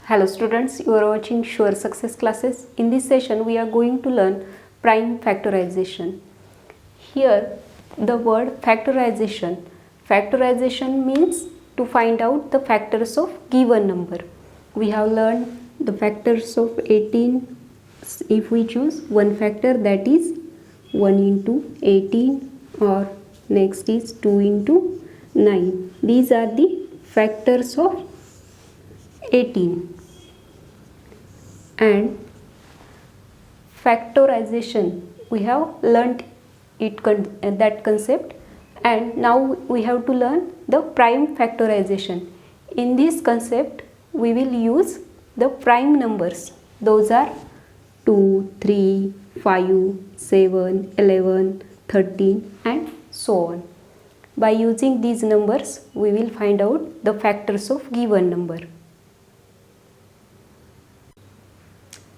Hello students, you are watching Sure Success classes. In this session we are going to learn prime factorization. Here the word factorization. Factorization means to find out the factors of given number. We have learned the factors of 18. If we choose one factor, that is 1 into 18, or next is 2 into 9. These are the factors of 18. And factorization, we have learnt that concept, and now we have to learn the prime factorization. In this concept we will use the prime numbers. Those are 2, 3, 5, 7, 11, 13 and so on. By using these numbers we will find out the factors of given number.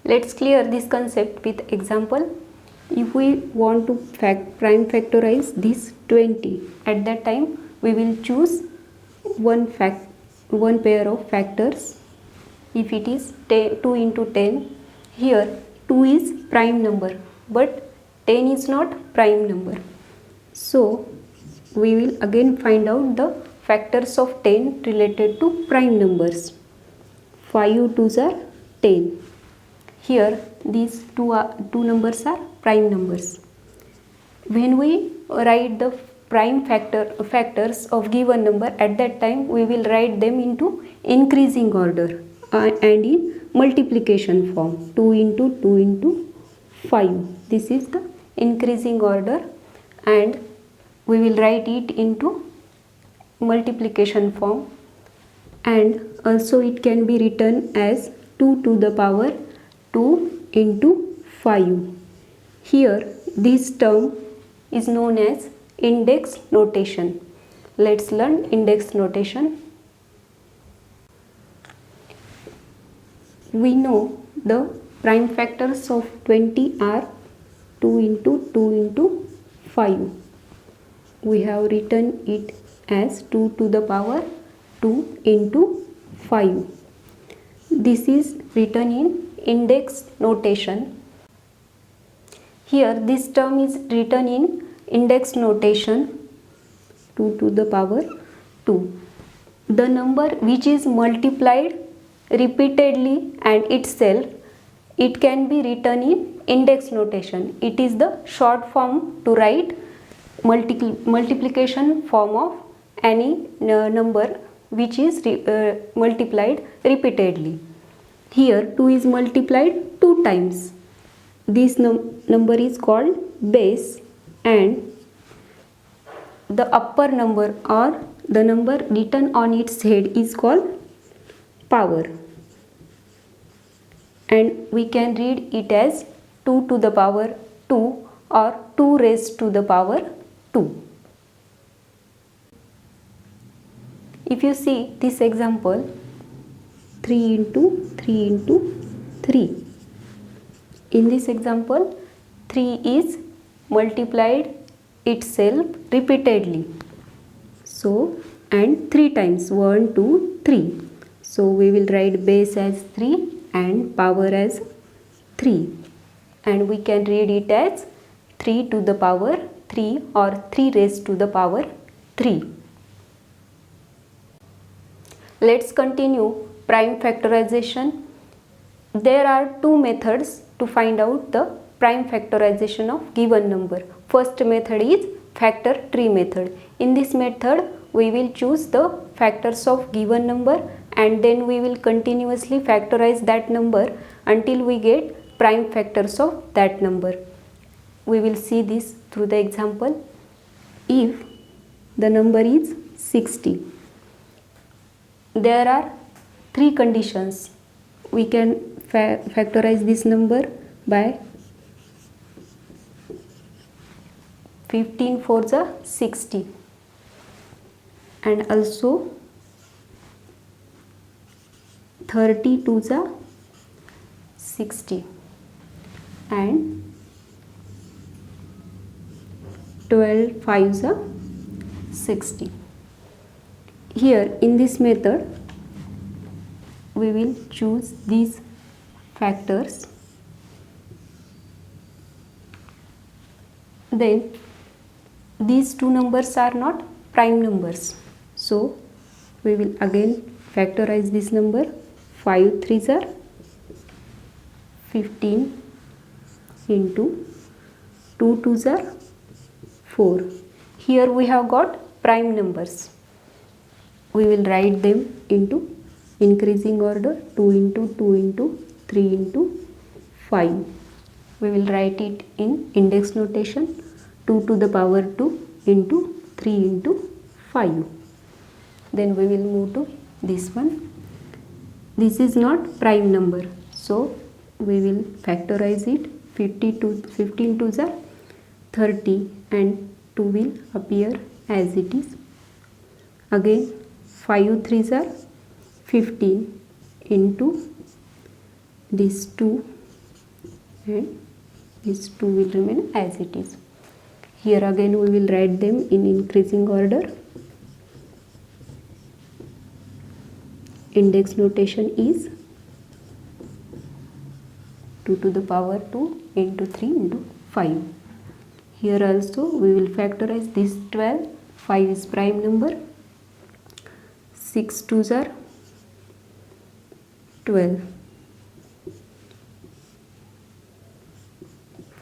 Let's clear this concept with example. If we want to prime factorize this 20, at that time we will choose one pair of factors. If it is 2 into 10, here 2 is prime number but 10 is not prime number. So we will again find out the factors of 10 related to prime numbers. 5 2s are 10. Here these two numbers are prime numbers. When we write the prime factors of given number, at that time we will write them into increasing order and in multiplication form. 2 into 2 into 5. This is the increasing order, and we will write it into multiplication form, and also it can be written as 2 to the power 2 into 5. Here this term is known as index notation. Let's learn index notation. We know the prime factors of 20 are 2 into 2 into 5. We have written it as 2 to the power 2 into 5. This is written in index notation. Here this term is written in index notation, 2 to the power 2. The number which is multiplied repeatedly and itself, it can be written in index notation. It is the short form to write multiplication form of any number which is multiplied repeatedly. Here 2 is multiplied 2 times. This number is called base, and the upper number or the number written on its head is called power, and we can read it as 2 to the power 2 or 2 raised to the power 2. If you see this example, 3 into 3 into 3. In this example, 3 is multiplied itself repeatedly. So, and 3 times, 1, 2, 3. So, we will write base as 3 and power as 3. And we can read it as 3 to the power 3 or 3 raised to the power 3. Let's continue prime factorization. There are two methods to find out the prime factorization of given number. First method is factor tree method. In this method we will choose the factors of given number, and then we will continuously factorize that number until we get prime factors of that number. We will see this through the example. If the number is 60, there are 3 conditions. We can factorize this number by 15 4s are 60, and also 30 2s are 60, and 12 5s are 60. Here in this method we will choose these factors. Then these two numbers are not prime numbers, so we will again factorize this number. 5 3s are 15 into 2 2s are 4. Here we have got prime numbers. We will write them into increasing order. 2 into 2 into 3 into 5. We will write it in index notation. 2 to the power 2 into 3 into 5. Then we will move to this one. This is not prime number, so we will factorize it. 15 2s are 30 and 2 will appear as it is. Again 5 3s are 15 into this 2 and this 2 will remain as it is. Here again we will write them in increasing order. Index notation is 2 to the power 2 into 3 into 5. Here also we will factorize this 12. 5 is prime number. 6 2s are 12.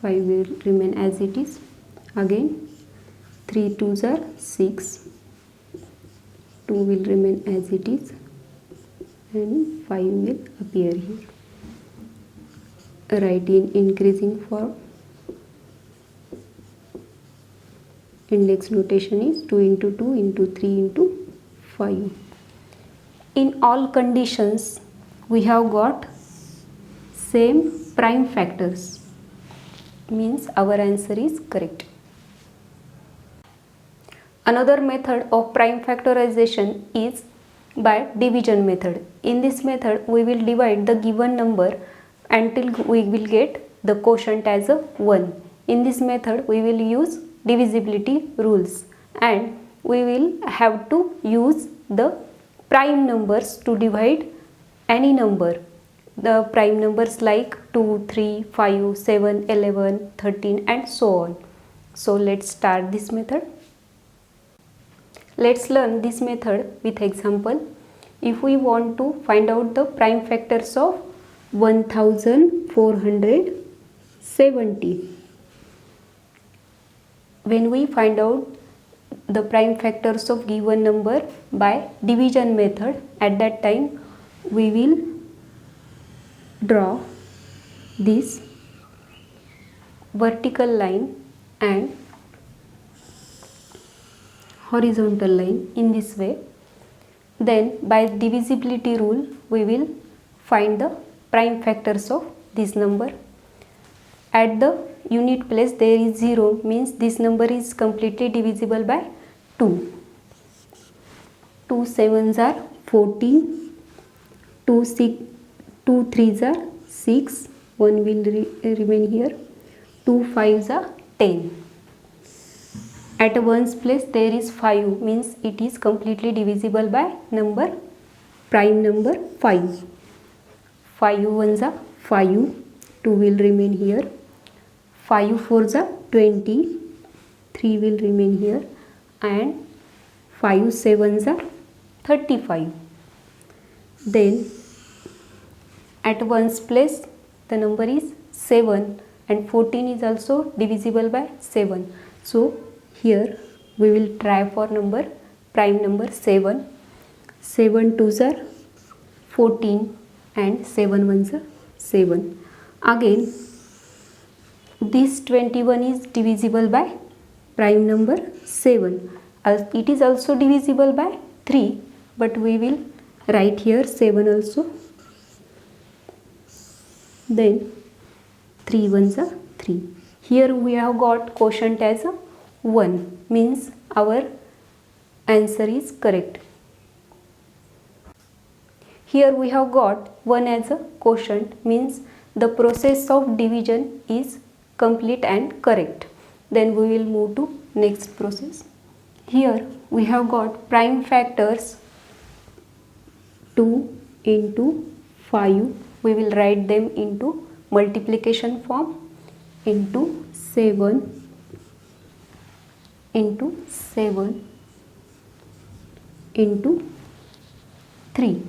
5 will remain as it is. Again 3 2s are 6. 2 will remain as it is and 5 will appear here. Write in increasing form. Index notation is 2 into 2 into 3 into 5. In all conditions we have got same prime factors, means our answer is correct. Another method of prime factorization is by division method. In this method we will divide the given number until we will get the quotient as a 1. In this method we will use divisibility rules and we will have to use the prime numbers to divide any number. The prime numbers like 2, 3, 5, 7, 11, 13 and so on. So let's start this method. Let's learn this method with example. If we want to find out the prime factors of 1470, when we find out the prime factors of given number by division method, at that time we will draw this vertical line and horizontal line in this way. Then by divisibility rule we will find the prime factors of this number. At the unit place there is 0, means this number is completely divisible by 2. 2 7s are 14, 2 3s are 6, 1 will remain here, 2 5s are 10. At one's place there is 5, means it is completely divisible by number, prime number 5. 5 1s are 5, 2 will remain here, 5 4s are 20, 3 will remain here and 5 7s are 35. Then at one's place the number is 7 and 14 is also divisible by 7. So here we will try for number, prime number 7. 7 2s are 14 and 7 1s are 7. Again this 21 is divisible by prime number 7. It is also divisible by 3, but we will write here 7 also. Then 3 1s are 3. Here we have got quotient as a 1, means our answer is correct. Here we have got 1 as a quotient, means the process of division is complete and correct. Then we will move to next process. Here we have got prime factors 2 into 5. We will write them into multiplication form, into 7 into 7 into 3.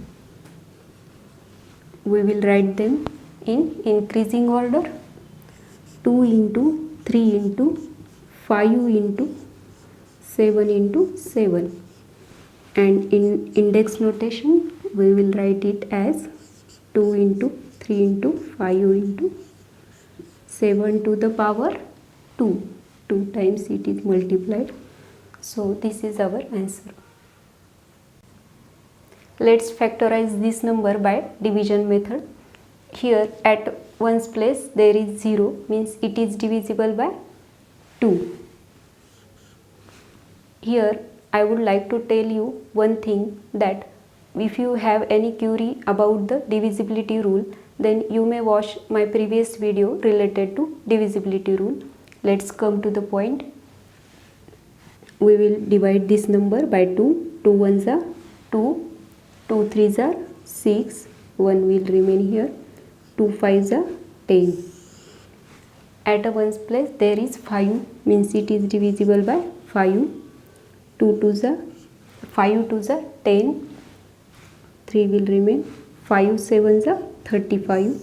We will write them in increasing order, 2 into 3 into 5 into 7 into 7, and in index notation we will write it as 2 into 3 into 5 into 7 to the power 2. 2 times it is multiplied. So this is our answer. Let's factorize this number by division method. Here at ones place there is 0, means it is divisible by 2. Here I would like to tell you one thing, that if you have any query about the divisibility rule, then you may watch my previous video related to divisibility rule. Let's come to the point. We will divide this number by 2. 2 ones are 2, 2 threes are 6, 1 will remain here, 2 fives are 10. At a ones place there is 5, means it is divisible by 5. 2 twos are 5 twos are 10, 3 will remain, 5 sevens are 35.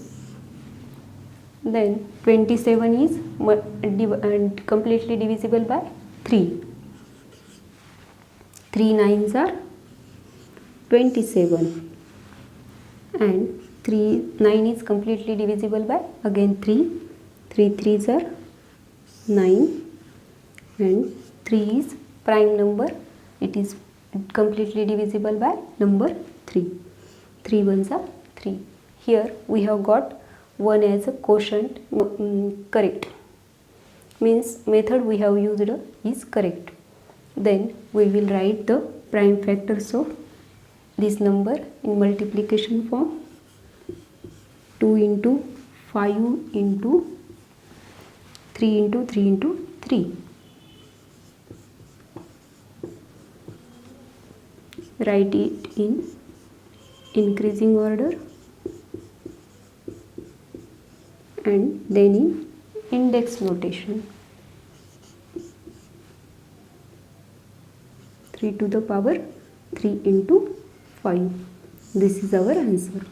Then 27 is completely divisible by 3. 3 nines are 27, and 9 is completely divisible by again 3. 3 threes are 9, and 3 is prime number, it is completely divisible by number 3. 3 ones are 3. Here we have got 1 as a quotient, correct, means method we have used is correct. Then we will write the prime factors of this number in multiplication form, 2 into 5 into 3 into 3 into 3. Write it in increasing order and then in index notation. 3 to the power 3 into 5. This is our answer.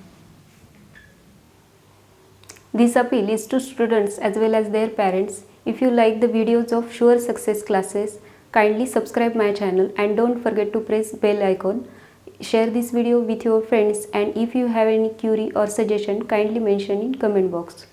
This appeal is to students as well as their parents. If you like the videos of Sure Success classes, kindly subscribe my channel and don't forget to press bell icon. Share this video with your friends, and if you have any query or suggestion, kindly mention in comment box.